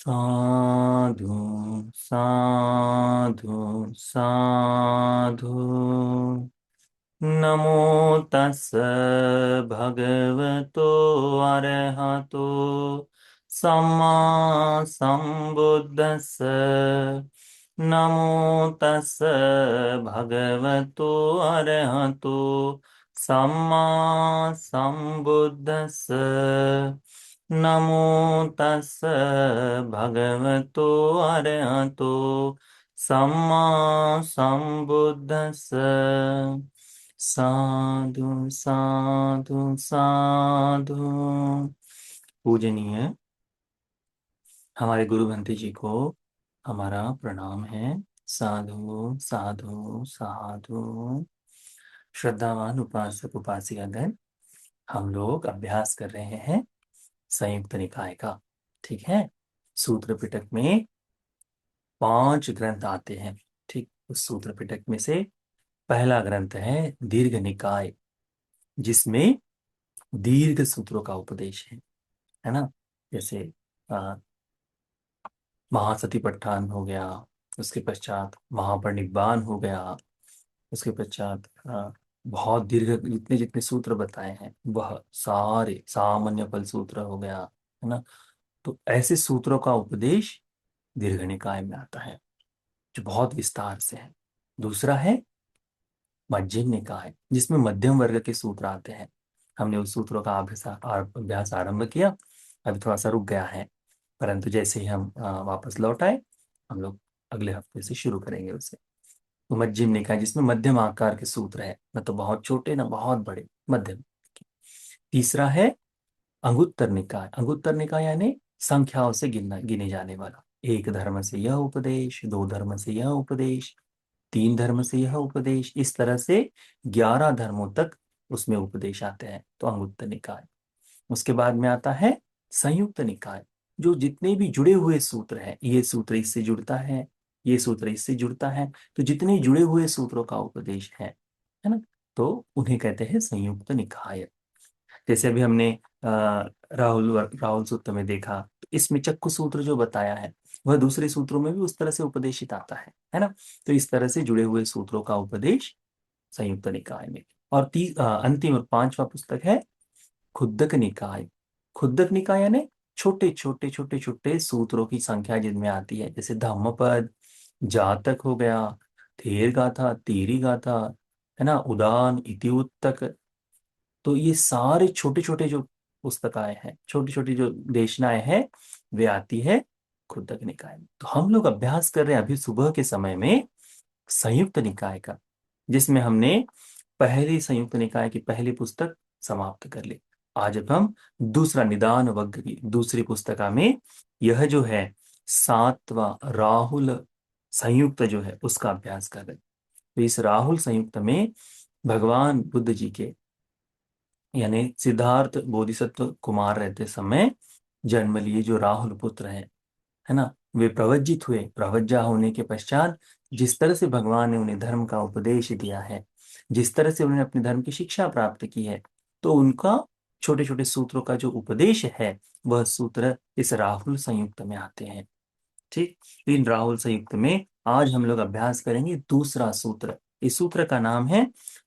साधु साधु साधु। नमो तस् भगवतो अरहतो सम्मा सम्बुद्धस्स। नमो तस् भगवतो अरहतो सम्मा सम्बुद्धस्स। नमो तस् भगवतो अरहतो सम्मा सम्बुद्धस्स। साधु साधु साधु। पूजनीय हमारे गुरु भंते जी को हमारा प्रणाम है। साधु साधु साधु। श्रद्धावान उपासक उपासिकागण, हम लोग अभ्यास कर रहे हैं संयुक्त निकाय का। ठीक है। सूत्र पिटक में 5 ग्रंथ आते हैं। ठीक, उस सूत्र पिटक में से पहला ग्रंथ है दीर्घ निकाय, जिसमें दीर्घ सूत्रों का उपदेश है ना। जैसे अ, महासतिपट्ठान हो गया, उसके पश्चात महापरिनिब्बाण हो गया, उसके पश्चात बहुत दीर्घ जितने जितने सूत्र बताए हैं वह सारे सामान्य फल सूत्र हो गया, है ना। तो ऐसे सूत्रों का उपदेश दीर्घ निकाय में आता है, जो बहुत विस्तार से है। दूसरा है मध्यम निकाय, जिसमें मध्यम वर्ग के सूत्र आते हैं। हमने उस सूत्रों का अभ्यास आरंभ किया, अभी थोड़ा सा रुक गया है, परंतु जैसे ही हम वापस लौट आए, हम लोग अगले हफ्ते से शुरू करेंगे उसे। तो मध्यम निकाय जिसमें मध्यम आकार के सूत्र है, न तो बहुत छोटे न बहुत बड़े, मध्यम। तीसरा है अंगुत्तर निकाय। अंगुत्तर निकाय यानी संख्याओं से गिने जाने वाला। एक धर्म से यह उपदेश, 2 धर्म से यह उपदेश, 3 धर्म से यह उपदेश, इस तरह से 11 धर्मों तक उसमें उपदेश आते हैं, तो अंगुत्तर निकाय। उसके बाद में आता है संयुक्त निकाय, जो जितने भी जुड़े हुए सूत्र हैं, ये सूत्र इससे जुड़ता है, ये सूत्र इससे जुड़ता है, तो जितने जुड़े हुए सूत्रों का उपदेश है ना, तो उन्हें कहते हैं संयुक्त निकाय। जैसे अभी हमने राहुल सूत्र में देखा, तो इसमें चक्कु सूत्र जो बताया है वह दूसरे सूत्रों में भी उस तरह से उपदेशित आता है ना। तो इस तरह से जुड़े हुए सूत्रों का उपदेश संयुक्त निकाय में। और अंतिम और 5वां पुस्तक है खुद्दक निकाय। खुद्दक निकाय यानी छोटे छोटे छोटे छोटे सूत्रों की संख्या जिनमें आती है, जैसे धम्मपद, जातक हो गया, थेर गाथा, तीरी गाथा, है ना, उदान, इतिउत्तक। तो ये सारे छोटे छोटे जो पुस्तकाएं हैं, छोटी छोटी जो देशनाएं हैं, वे आती है खुद्दक निकाय में। तो हम लोग अभ्यास कर रहे हैं अभी सुबह के समय में संयुक्त निकाय का, जिसमें हमने पहली संयुक्त निकाय की पहली पुस्तक समाप्त कर ली। आज अब हम दूसरा निदान वग्ग की दूसरी पुस्तिका में यह जो है 7वां राहुल संयुक्त जो है उसका अभ्यास कर रहे हैं। तो इस राहुल संयुक्त में भगवान बुद्ध जी के, यानी सिद्धार्थ बोधिसत्व कुमार रहते समय जन्म लिए जो राहुल पुत्र हैं, है ना, वे प्रवज्जित हुए। प्रवज्जा होने के पश्चात जिस तरह से भगवान ने उन्हें धर्म का उपदेश दिया है, जिस तरह से उन्होंने अपने धर्म की शिक्षा प्राप्त की है, तो उनका छोटे छोटे सूत्रों का जो उपदेश है वह सूत्र इस राहुल संयुक्त में आते हैं। ठीक, इन राहुल संयुक्त में आज हम लोग अभ्यास करेंगे दूसरा सूत्र। इस सूत्र का नाम है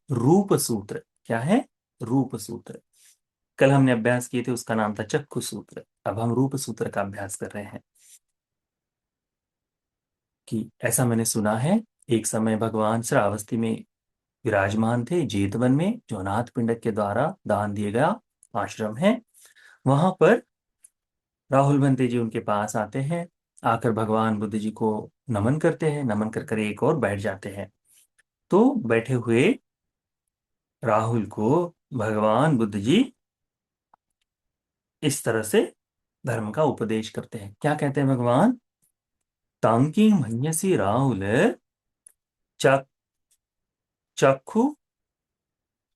रूप सूत्र। क्या है? रूप सूत्र। कल हमने अभ्यास किए थे, उसका नाम था चक्षु सूत्र। अब हम रूप सूत्र का अभ्यास कर रहे हैं। कि ऐसा मैंने सुना है, एक समय भगवान श्रावस्ती में विराजमान थे, जेतवन में, जो अनाथ पिंडक के द्वारा दान दिए गया आश्रम है। वहां पर राहुल भंते जी उनके पास आते हैं, आकर भगवान बुद्ध जी को नमन करते हैं, नमन कर कर एक और बैठ जाते हैं। तो बैठे हुए राहुल को भगवान बुद्ध जी इस तरह से धर्म का उपदेश करते हैं। क्या कहते हैं भगवान? तांकी मन्यसी राहुल चक चक्षु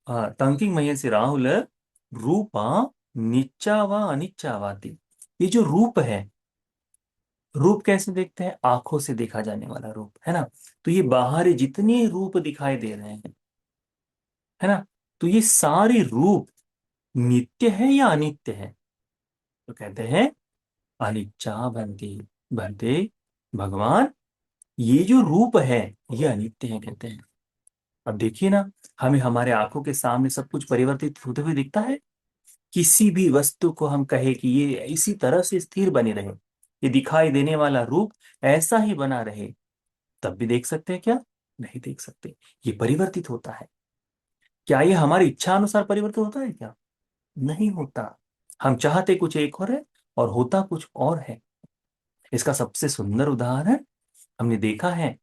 तंकिंग मयसी राहुल रूपा निच्चा व अनिच्चा वाति। ये जो रूप है, रूप कैसे देखते हैं? आंखों से देखा जाने वाला रूप, है ना। तो ये बाहर जितने रूप दिखाई दे रहे हैं, है ना, तो ये सारे रूप नित्य है या अनित्य है? तो कहते हैं अनिच्चा बनती। बनते भगवान, ये जो रूप है ये अनित्य है कहते हैं। अब देखिए ना, हमें हमारे आंखों के सामने सब कुछ परिवर्तित होते हुए दिखता है। किसी भी वस्तु को हम कहे कि ये इसी तरह से स्थिर बनी रहे, ये दिखाई देने वाला रूप ऐसा ही बना रहे, तब भी देख सकते हैं क्या? नहीं देख सकते। ये परिवर्तित होता है। क्या ये हमारी इच्छा अनुसार परिवर्तित होता है क्या? नहीं होता। हम चाहते कुछ एक और है और होता कुछ और है। इसका सबसे सुंदर उदाहरण हमने देखा है,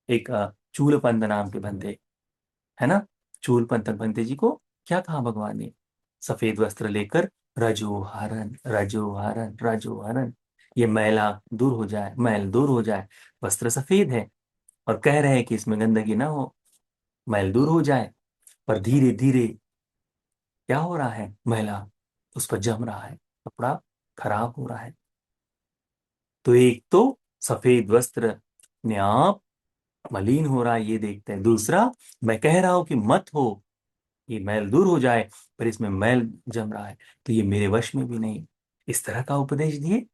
एक चूलपंत नाम के बंदे, है ना। चूलपंत बंदे जी को क्या कहा भगवान ने? सफेद वस्त्र लेकर रजो हरण, रजो हरण, रजो हरण, ये मैला दूर हो जाए, मैल दूर हो जाए। वस्त्र सफेद है और कह रहे हैं कि इसमें गंदगी ना हो, मैल दूर हो जाए। पर धीरे धीरे क्या हो रहा है? मैला उस पर जम रहा है, कपड़ा खराब हो रहा है। तो एक तो सफेद वस्त्र ने आप मलिन हो रहा है ये देखते हैं, दूसरा मैं कह रहा हूं कि मत हो, ये मैल दूर हो जाए, पर इसमें मैल जम रहा है, तो ये मेरे वश में भी नहीं। इस तरह का उपदेश दिए।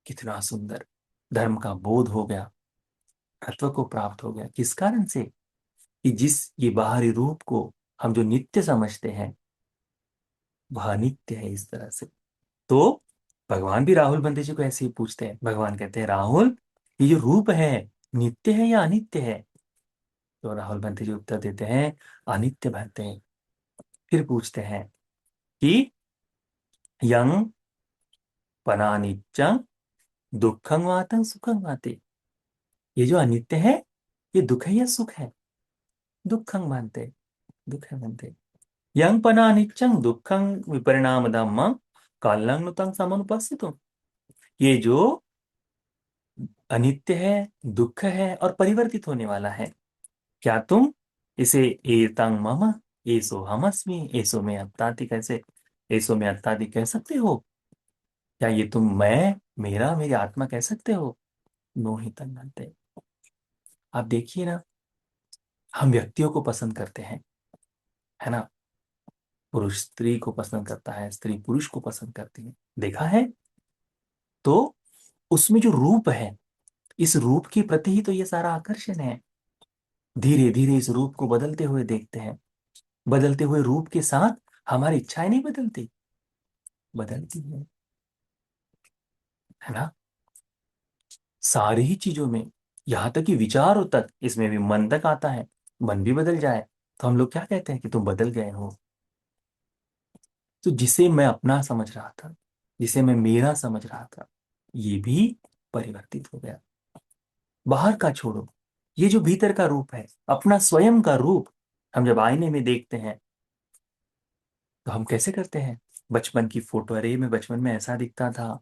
कितना सुंदर। धर्म का बोध हो गया, तत्व को प्राप्त हो गया। किस कारण से? कि जिस ये बाहरी रूप को हम जो नित्य समझते हैं वह अनित्य है इस तरह से। तो भगवान भी राहुल बंदे जी को ऐसे ही पूछते हैं। भगवान कहते हैं, राहुल ये जो रूप है नित्य है या अनित्य है? तो राहुल बंदे जी उत्तर देते हैं, अनित्य बनते हैं। फिर पूछते हैं कि यंग पनानिच्च दुखं वातं सुखं वाते, ये जो अनित्य है ये दुख है या सुख है? दुखं मानते, दुख है मानते। यंग पना अनिच्चं दुखं विपरिणाम धम्मं कालं नुतं समनुपस्थितम्, ये जो अनित्य है, दुख है और परिवर्तित होने वाला है, क्या तुम इसे एतं मम एसो हमस्मि एसो मे अत्ताति कैसे, एसो मे अत्ताति कह सकते हो? क्या ये तुम मैं, मेरा, मेरी आत्मा कह सकते हो? नो ही तन मानते। आप देखिए ना, हम व्यक्तियों को पसंद करते हैं, है ना। पुरुष स्त्री को पसंद करता है, स्त्री पुरुष को पसंद करती है, देखा है। तो उसमें जो रूप है, इस रूप के प्रति ही तो ये सारा आकर्षण है। धीरे धीरे इस रूप को बदलते हुए देखते हैं। बदलते हुए रूप के साथ हमारी इच्छाएं नहीं बदलती? बदलती है ना। सारी ही चीजों में, यहां तक कि विचारों तक, इसमें भी मन तक आता है। मन भी बदल जाए तो हम लोग क्या कहते हैं कि तुम बदल गए हो। तो जिसे मैं अपना समझ रहा था, जिसे मैं मेरा समझ रहा था, ये भी परिवर्तित हो गया। बाहर का छोड़ो, ये जो भीतर का रूप है, अपना स्वयं का रूप, हम जब आईने में देखते हैं तो हम कैसे करते हैं? बचपन की फोटो, अरे मैं बचपन में ऐसा दिखता था,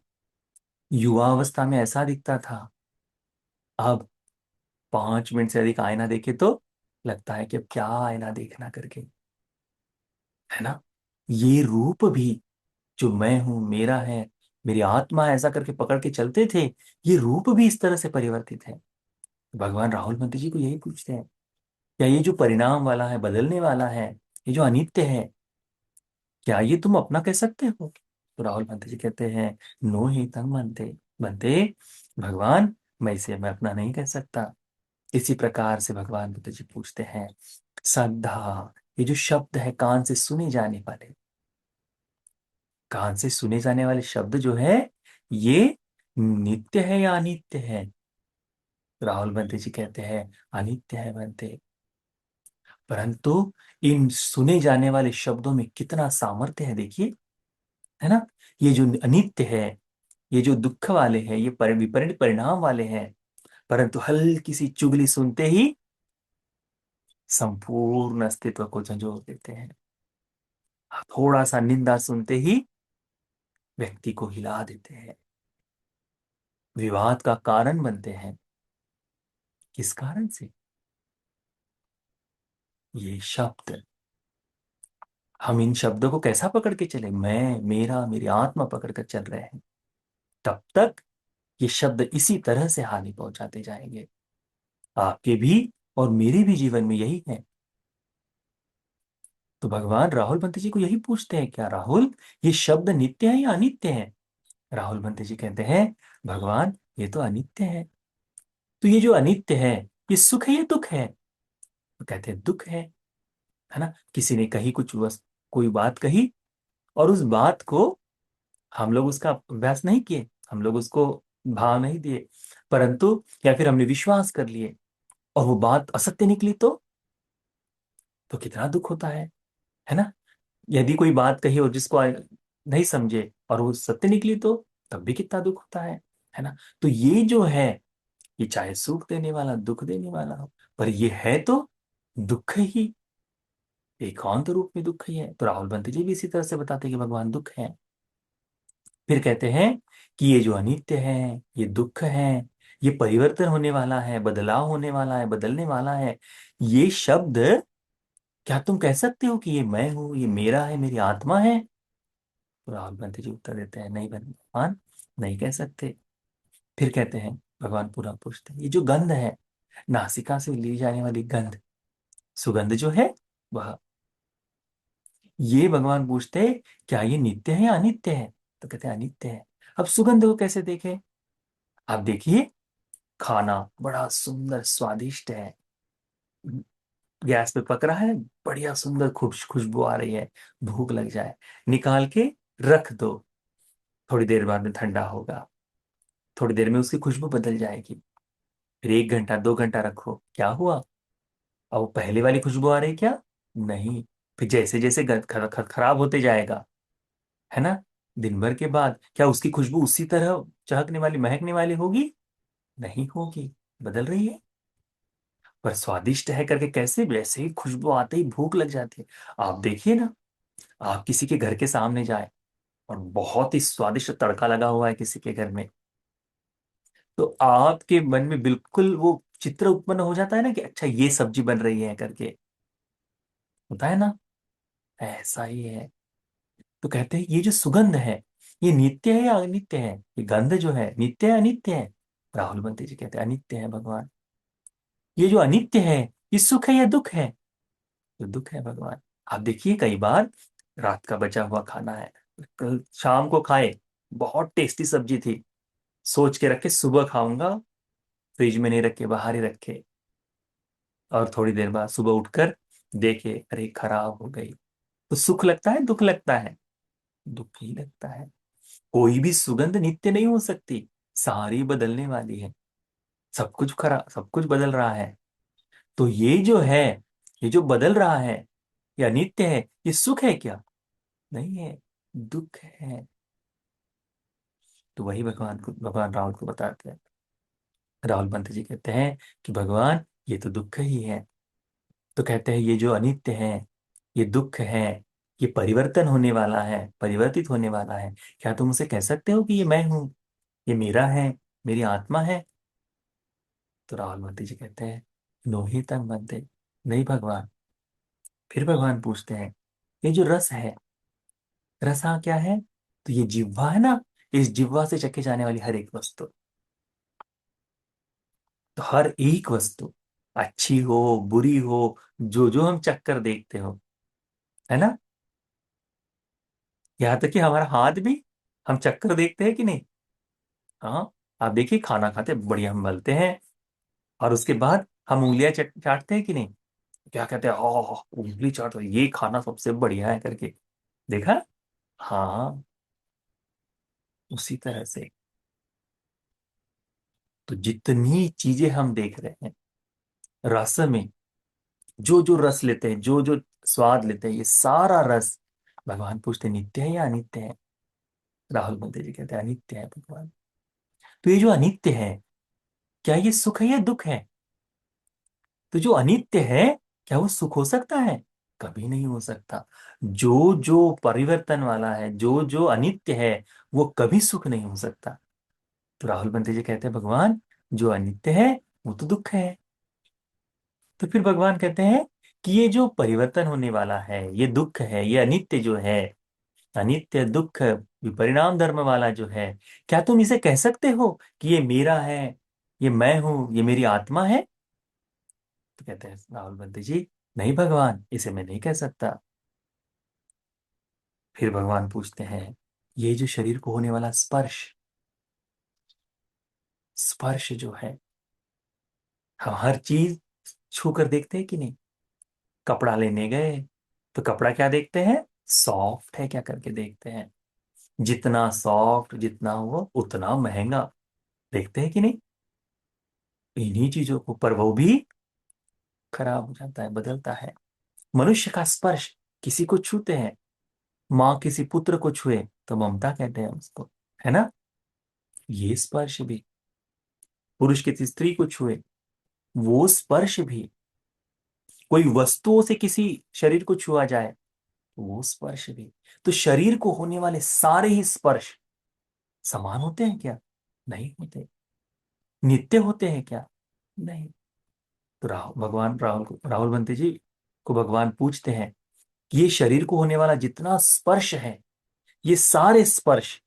युवा अवस्था में ऐसा दिखता था। अब 5 मिनट से अधिक आईना देखे तो लगता है कि अब क्या आईना देखना करके, है ना। ये रूप भी जो मैं हूं, मेरा है, मेरी आत्मा है, ऐसा करके पकड़ के चलते थे, ये रूप भी इस तरह से परिवर्तित है। भगवान राहुल मंत्री जी को यही पूछते हैं, क्या ये जो परिणाम वाला है, बदलने वाला है, ये जो अनित्य है, क्या ये तुम अपना कह सकते हो? तो राहुल मंत्री जी कहते हैं, नो ही तंग बनते, बनते भगवान, मैं अपना नहीं कह सकता। इसी प्रकार से भगवान बुद्ध जी पूछते हैं, श्रद्धा, ये जो शब्द है कान से सुने जाने वाले, कान से सुने जाने वाले शब्द जो है, ये नित्य है या अनित्य है? राहुल बंते जी कहते हैं, अनित्य है बनते। परंतु इन सुने जाने वाले शब्दों में कितना सामर्थ्य है देखिए, है ना। ये जो अनित्य है, ये जो दुख वाले हैं, ये विपरीत परिणाम वाले हैं, परंतु हल्की सी चुगली सुनते ही संपूर्ण अस्तित्व को झंझोर देते हैं। थोड़ा सा निंदा सुनते ही व्यक्ति को हिला देते हैं, विवाद का कारण बनते हैं। किस कारण से? ये शब्द, हम इन शब्दों को कैसा पकड़ के चले, मैं, मेरा, मेरी आत्मा पकड़ कर चल रहे हैं, तब तक ये शब्द इसी तरह से हानि पहुंचाते जाएंगे। आपके भी और मेरे भी जीवन में यही है। तो भगवान राहुल पंत जी को यही पूछते हैं, क्या राहुल, ये शब्द नित्य है या अनित्य है? राहुल भंते जी कहते हैं, भगवान ये तो अनित्य है। तो ये जो अनित्य है, ये सुख है या दुख है? तो कहते हैं दुख है ना। किसी ने कही कुछ कोई बात कही, और उस बात को हम लोग उसका अभ्यास नहीं किए, हम लोग उसको भाव नहीं दिए, परंतु या फिर हमने विश्वास कर लिए, और वो बात असत्य निकली, तो कितना दुख होता है ना। यदि कोई बात कही और जिसको नहीं समझे और वो सत्य निकली, तो तब भी कितना दुख होता है ना। तो ये जो है, ये चाहे सुख देने वाला दुख देने वाला हो, पर ये है तो दुख ही, एकांत रूप में दुख ही है। तो राहुल बंटी जी भी इसी तरह से बताते हैं कि भगवान दुख है। फिर कहते हैं कि ये जो अनित्य है, ये दुख है, ये परिवर्तन होने वाला है, बदलाव होने वाला है, बदलने वाला है, ये शब्द क्या तुम कह सकते हो कि ये मैं हूं, ये मेरा है, मेरी आत्मा है? तो राहुल बंटी जी उत्तर देते हैं, नहीं भगवान, नहीं कह सकते। फिर कहते हैं, भगवान पूरा पूछते हैं, ये जो गंध है, नासिका से ली जाने वाली गंध, सुगंध जो है वह, ये भगवान पूछते हैं, क्या ये नित्य है या अनित्य है? तो कहते हैं अनित्य है। अब सुगंध को कैसे देखें? आप देखिए, खाना बड़ा सुंदर स्वादिष्ट है, गैस पे पक रहा है, बढ़िया सुंदर खुशबू आ रही है, भूख लग जाए, निकाल के रख दो, थोड़ी देर बाद में ठंडा होगा, थोड़ी देर में उसकी खुशबू बदल जाएगी। फिर 1 घंटा 2 घंटा रखो, क्या हुआ? अब वो पहले वाली खुशबू आ रही क्या? नहीं। फिर जैसे जैसे खराब होते जाएगा, है ना, दिन भर के बाद क्या उसकी खुशबू उसी तरह चहकने वाली, महकने वाली होगी? नहीं होगी, बदल रही है। पर स्वादिष्ट है करके कैसे, वैसे ही खुशबू आते ही भूख लग जाती है। आप देखिए ना, आप किसी के घर के सामने जाए और बहुत ही स्वादिष्ट तड़का लगा हुआ है किसी के घर में, तो आपके मन में बिल्कुल वो चित्र उत्पन्न हो जाता है ना कि अच्छा ये सब्जी बन रही है करके, होता है ना। ऐसा ही है। तो कहते हैं ये जो सुगंध है, ये नित्य है या अनित्य है? ये गंध जो है नित्य है अनित्य है? राहुल बंटी जी कहते हैं अनित्य है भगवान। ये जो अनित्य है, ये सुख है या दुख है? तो दुख है भगवान। आप देखिए, कई बार रात का बचा हुआ खाना है, कल शाम को खाए, बहुत टेस्टी सब्जी थी, सोच के रखे सुबह खाऊंगा, फ्रिज में नहीं रखे, बाहर ही रखे, और थोड़ी देर बाद सुबह उठकर देखे, अरे खराब हो गई। तो सुख लगता है दुख लगता है? दुख ही लगता है। कोई भी सुगंध नित्य नहीं हो सकती, सारी बदलने वाली है, सब कुछ खराब, सब कुछ बदल रहा है। तो ये जो है, ये जो बदल रहा है, ये अनित्य है, ये सुख है क्या? नहीं है, दुख है। तो वही भगवान को, भगवान राहुल को बताते हैं। राहुल पंत जी कहते हैं कि भगवान ये तो दुख ही है। तो कहते हैं ये जो अनित्य है, ये दुख है, ये परिवर्तन होने वाला है, परिवर्तित होने वाला है, क्या तुम उसे कह सकते हो कि ये मैं हूं, ये मेरा है, मेरी आत्मा है? तो राहुल पंत जी कहते हैं, नो ही तन बनते, नहीं भगवान। फिर भगवान पूछते हैं, ये जो रस है, रस हाँ क्या है? तो ये जिह्वा है ना, इस जिह्वा से चखे जाने वाली हर एक वस्तु, तो हर एक वस्तु, अच्छी हो बुरी हो, जो जो हम चक्कर देखते हो, है ना, यहाँ तक कि हमारा हाथ भी हम चक्कर देखते हैं कि नहीं? हाँ। आप देखिए, खाना खाते बढ़िया हम मलते हैं, और उसके बाद हम उंगलियां चाटते हैं कि नहीं? क्या कहते हैं, ओह उंगली चाटो, ये खाना सबसे बढ़िया है करके, देखा। हाँ, उसी तरह से, तो जितनी चीजें हम देख रहे हैं रस में, जो जो रस लेते हैं, जो जो स्वाद लेते हैं, ये सारा रस, भगवान पूछते हैं, नित्य है या अनित्य है? राहुल बंदे जी कहते हैं अनित्य है भगवान। तो ये जो अनित्य है, क्या ये सुख है या दुख है? तो जो अनित्य है, क्या वो सुख हो सकता है? कभी नहीं हो सकता। जो जो परिवर्तन वाला है, जो जो अनित्य है, वो कभी सुख नहीं हो सकता। तो राहुल बंदे जी कहते हैं, भगवान जो अनित्य है वो तो दुख है। तो फिर भगवान कहते हैं कि ये जो परिवर्तन होने वाला है, ये दुख है, ये अनित्य जो है, अनित्य दुख विपरिणाम धर्म वाला जो है, क्या तुम इसे कह सकते हो कि ये मेरा है, ये मैं हूं, ये मेरी आत्मा है? तो कहते हैं राहुल बंटी जी, नहीं भगवान, इसे मैं नहीं कह सकता। फिर भगवान पूछते हैं, ये जो शरीर को होने वाला स्पर्श, स्पर्श जो है, हम हर चीज छू कर देखते हैं कि नहीं? कपड़ा लेने गए तो कपड़ा क्या देखते हैं? सॉफ्ट है क्या करके देखते हैं। जितना सॉफ्ट, जितना वो उतना महंगा, देखते हैं कि नहीं? इन्हीं चीजों को, पर वो भी खराब हो जाता है, बदलता है। मनुष्य का स्पर्श, किसी को छूते हैं, माँ किसी पुत्र को छुए तो ममता कहते हैं उसको, है ना? ये स्पर्श भी, पुरुष किसी स्त्री को छुए, वो स्पर्श भी, कोई वस्तुओं से किसी शरीर को छुआ जाए, वो स्पर्श भी। तो शरीर को होने वाले सारे ही स्पर्श समान होते हैं क्या? नहीं होते। नित्य होते हैं क्या? नहीं। तो राहुल बंते जी को भगवान पूछते हैं कि ये शरीर को होने वाला जितना स्पर्श है, ये सारे स्पर्श,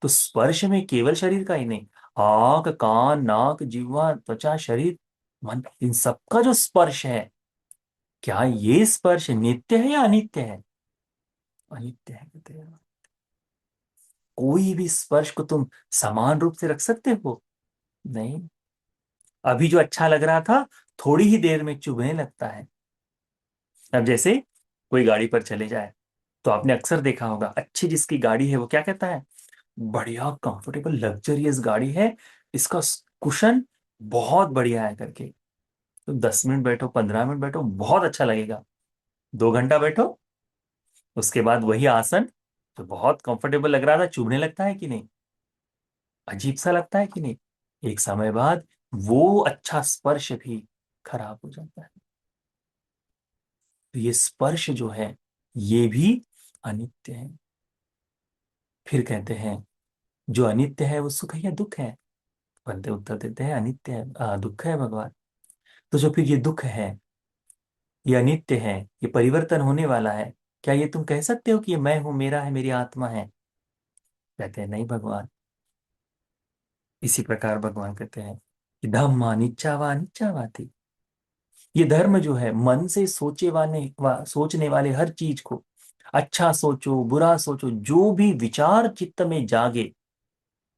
तो स्पर्श में केवल शरीर का ही नहीं, आंख, कान, नाक, जीवा, त्वचा, शरीर, मन, इन सबका जो स्पर्श है, क्या ये स्पर्श नित्य है या अनित्य है? अनित्य है कहते हैं। कोई भी स्पर्श को तुम समान रूप से रख सकते हो? नहीं। अभी जो अच्छा लग रहा था, थोड़ी ही देर में चुभने लगता है। अब जैसे कोई गाड़ी पर चले जाए, तो आपने अक्सर देखा होगा, अच्छी जिसकी गाड़ी है वो क्या कहता है? बढ़िया कंफर्टेबल लग्जरियस गाड़ी है, इसका कुशन बहुत बढ़िया है करके। तो 10 मिनट बैठो, 15 मिनट बैठो, बहुत अच्छा लगेगा। 2 घंटा बैठो, उसके बाद वही आसन जो बहुत कंफर्टेबल लग रहा था, चुभने लगता है कि नहीं? अजीब सा लगता है कि नहीं? एक समय बाद वो अच्छा स्पर्श भी खराब हो जाता है। तो ये स्पर्श जो है, ये भी अनित्य है। फिर कहते हैं, जो अनित्य है वो सुख है या दुख है? बनते उत्तर देते हैं अनित्य है, दुख है भगवान। तो जो फिर ये दुख है, ये अनित्य है, ये परिवर्तन होने वाला है, क्या ये तुम कह सकते हो कि ये मैं हूं, मेरा है, मेरी आत्मा है? कहते हैं नहीं भगवान। इसी प्रकार भगवान कहते हैं कि धम्मा निच्चावा निच्चावाति। ये धर्म जो है, मन से सोचने वाले हर चीज को, अच्छा सोचो बुरा सोचो, जो भी विचार चित्त में जागे,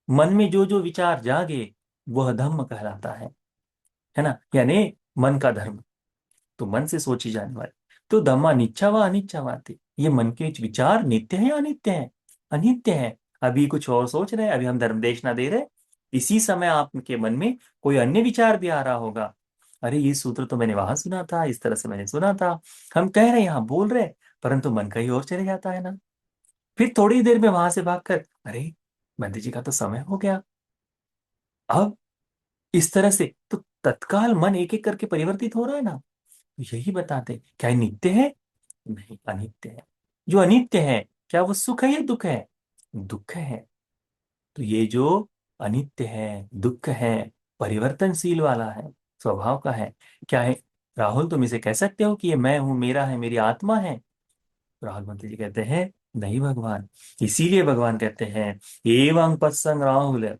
मन में जो जो विचार जागे, वह धम्म कहलाता है ना? यानी मन का धर्म, तो मन से सोची जाने वाली। तो धम्मा नित्य व अनित्य, ये मन के विचार नित्य है या अनित्य है? अनित्य है। अभी कुछ और सोच रहे हैं, अभी हम धर्मदेश ना दे रहे, इसी समय आपके मन में कोई अन्य विचार भी आ रहा होगा। अरे ये सूत्र तो मैंने वहां सुना था, इस तरह से मैंने सुना था, हम कह रहे हैं यहाँ बोल रहे, परंतु मन कहीं और चले जाता है ना। फिर थोड़ी देर में वहां से भागकर, अरे बंदी जी का तो समय हो गया, अब इस तरह से तो तत्काल मन एक एक करके परिवर्तित हो रहा है ना। यही बताते क्या ये नित्य है? नहीं, अनित्य है। जो अनित्य है, क्या वो सुख है या दुख है? दुख है। तो ये जो अनित्य है, दुख है, परिवर्तनशील वाला है, स्वभाव का है, क्या है? राहुल तुम इसे कह सकते हो कि ये मैं हूं, मेरा है, मेरी आत्मा है? तो राहुल मंत्री जी कहते हैं नहीं भगवान। इसीलिए भगवान कहते हैं, एवं पत्संग राहुल,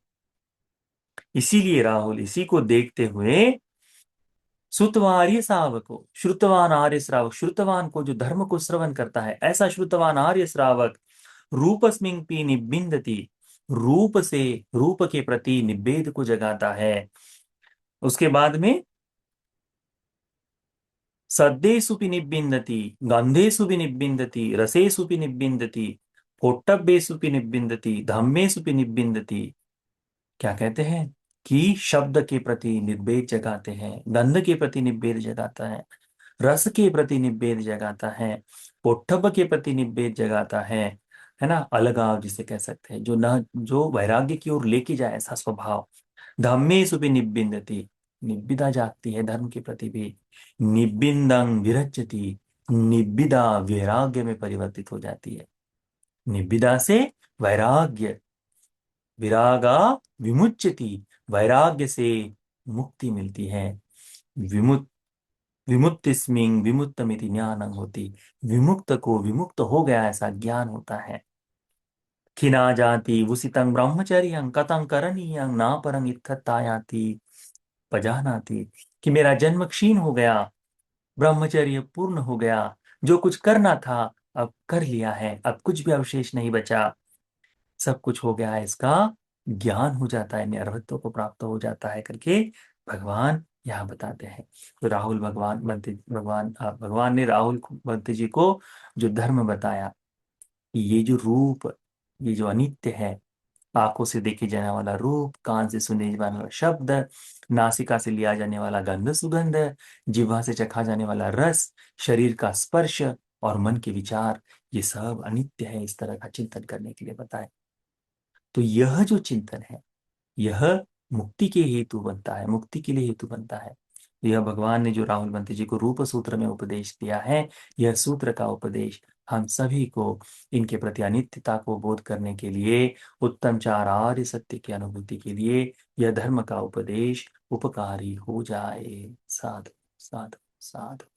इसीलिए राहुल, इसी को देखते हुए, श्रुतवान आर्य श्रावको, श्रुतवान आर्य श्रावक, श्रुतवान को जो धर्म को श्रवण करता है, ऐसा श्रुतवान आर्य श्रावक रूपस्मिंग पी निबिंदति, रूप से, रूप के प्रति निवेद को जगाता है। उसके बाद में सद्देषु भी निबिंदति, गंधेषु भी निबिंदति, रसेषु भी निबिंदति, पोट्टब्बेषु भी निबिंदति, धम्मेषु भी निबिंदति। क्या कहते हैं? कि शब्द के प्रति निर्वेद जगाते हैं, गंध के प्रति निर्वेद जगाता है, रस के प्रति निब्बेद जगाता है, पोट्ठब के प्रति निब्बेद जगाता है ना? अलगाव जिसे कह सकते हैं, जो न जो वैराग्य की ओर लेके जाए, ऐसा स्वभाव। धम्मेषु भी निब्बिंदति, निब्बिदा जागती है धर्म के प्रति भी। निब्बिंदं विरज्यति, निब्बिदा वैराग्य में परिवर्तित हो जाती है। निब्बिदा से वैराग्य, विरागा विमुच्यति, वैराग्य से मुक्ति मिलती है। विमुक्त, विमुक्तिस्मिंग विमुक्तमिति ज्ञानं होती, विमुक्त को विमुक्त हो गया ऐसा ज्ञान होता है। खिना जाति उसितं ब्रह्मचर्यं कथं करणीयं ना परं इत्थतायाति पजानाति। कि मेरा जन्म क्षीण हो गया, ब्रह्मचर्य पूर्ण हो गया, जो कुछ करना था अब कर लिया है, अब कुछ भी अवशेष नहीं बचा। सब कुछ हो गया है, इसका ज्ञान हो जाता है, निर्भत्व को प्राप्त हो जाता है करके भगवान यहाँ बताते हैं। तो राहुल भगवान ने राहुल बंते जी को जो धर्म बताया, ये जो रूप, ये जो अनित्य है, आंखों से देखे जाने वाला रूप, कान से सुने जाने वाला शब्द, नासिका से लिया जाने वाला गंध सुगंध, जिह्वा से चखा जाने वाला रस, शरीर का स्पर्श और मन के विचार, ये सब अनित्य है, इस तरह का चिंतन करने के लिए बताए। तो यह जो चिंतन है, यह मुक्ति के हेतु बनता है, मुक्ति के लिए हेतु बनता है। यह भगवान ने जो राहुल बंती जी को रूप सूत्र में उपदेश दिया है, यह सूत्र का उपदेश हम सभी को इनके प्रति अनित्यता को बोध करने के लिए, उत्तम चार आर्य सत्य की अनुभूति के लिए यह धर्म का उपदेश उपकारी हो जाए। साधु साधु साधु।